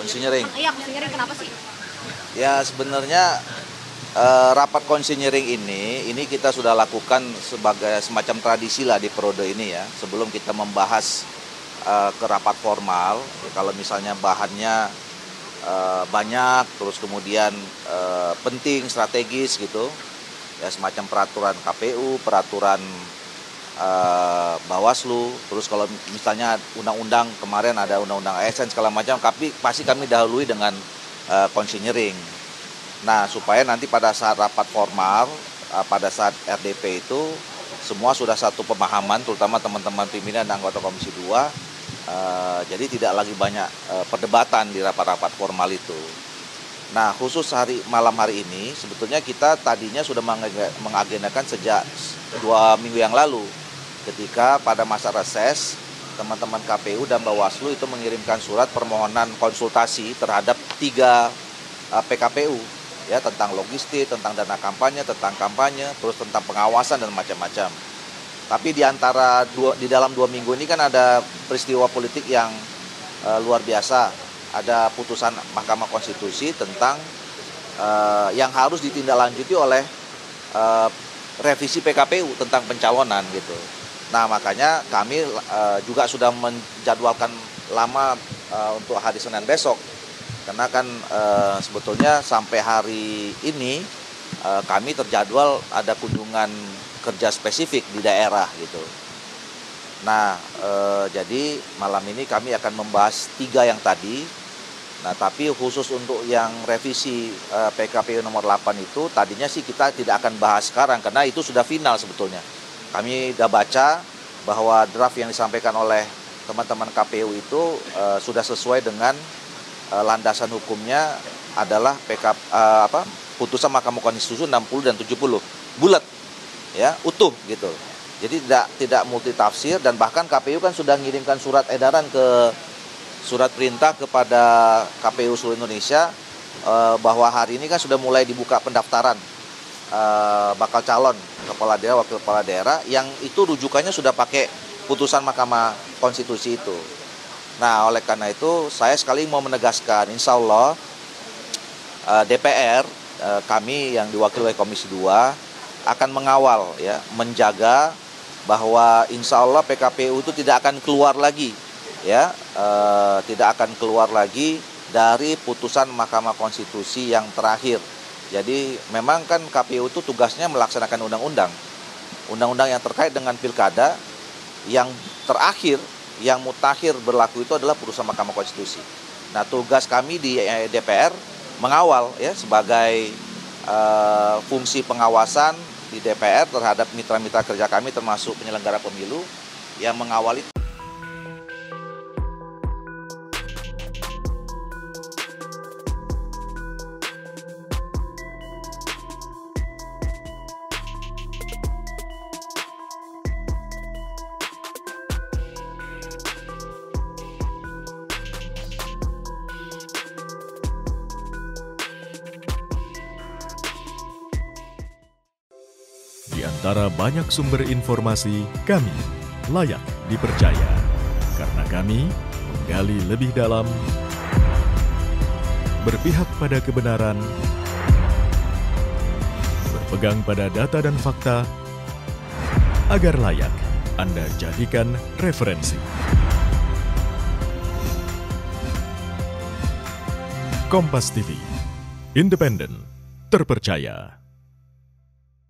konsinyering. Iya, konsinyering kenapa sih? Ya sebenarnya rapat konsinyering ini kita sudah lakukan sebagai semacam tradisi lah di periode ini ya. Sebelum kita membahas ke rapat formal, ya, kalau misalnya bahannya banyak, terus kemudian penting, strategis gitu, ya semacam peraturan KPU, peraturan Bawaslu, terus kalau misalnya undang-undang kemarin ada undang-undang ASN segala macam, tapi pasti kami dahului dengan konsinyering. Nah, supaya nanti pada saat rapat formal, pada saat RDP itu semua sudah satu pemahaman, terutama teman-teman pimpinan dan anggota Komisi 2. Jadi tidak lagi banyak perdebatan di rapat-rapat formal itu. Nah, khusus malam hari ini, sebetulnya kita tadinya sudah mengagendakan sejak 2 minggu yang lalu, ketika pada masa reses, teman-teman KPU dan Bawaslu itu mengirimkan surat permohonan konsultasi terhadap 3 PKPU, ya, tentang logistik, tentang dana kampanye, tentang kampanye, terus tentang pengawasan dan macam-macam. Tapi di dalam 2 minggu ini kan ada peristiwa politik yang luar biasa. Ada putusan Mahkamah Konstitusi tentang yang harus ditindaklanjuti oleh revisi PKPU tentang pencalonan gitu. Nah, makanya kami juga sudah menjadwalkan lama untuk hari Senin besok. Karena kan sebetulnya sampai hari ini kami terjadwal ada kunjungan kerja spesifik di daerah gitu. Nah, jadi malam ini kami akan membahas 3 yang tadi. Nah, tapi khusus untuk yang revisi PKPU nomor 8 itu, tadinya sih kita tidak akan bahas sekarang, karena itu sudah final sebetulnya. Kami sudah baca bahwa draft yang disampaikan oleh teman-teman KPU itu sudah sesuai dengan landasan hukumnya adalah putusan Mahkamah Konstitusi 60 dan 70. Bulat, ya, utuh gitu. Jadi tidak multitafsir, dan bahkan KPU kan sudah mengirimkan surat edaran surat perintah kepada KPU seluruh Indonesia bahwa hari ini kan sudah mulai dibuka pendaftaran bakal calon kepala daerah, wakil kepala daerah, yang itu rujukannya sudah pakai putusan Mahkamah Konstitusi itu. Nah, oleh karena itu saya sekali mau menegaskan, insya Allah DPR kami yang diwakili oleh Komisi 2 akan mengawal, ya, menjaga bahwa insya Allah PKPU itu tidak akan keluar lagi, ya, tidak akan keluar lagi dari putusan Mahkamah Konstitusi yang terakhir. Jadi memang kan KPU itu tugasnya melaksanakan undang-undang yang terkait dengan pilkada. Yang terakhir, yang mutakhir berlaku itu adalah putusan Mahkamah Konstitusi. Nah, tugas kami di DPR mengawal, ya, sebagai fungsi pengawasan di DPR terhadap mitra-mitra kerja kami termasuk penyelenggara pemilu yang mengawali. Di antara banyak sumber informasi, kami layak dipercaya. Karena kami menggali lebih dalam, berpihak pada kebenaran, berpegang pada data dan fakta, agar layak Anda jadikan referensi. Kompas TV, independen, terpercaya.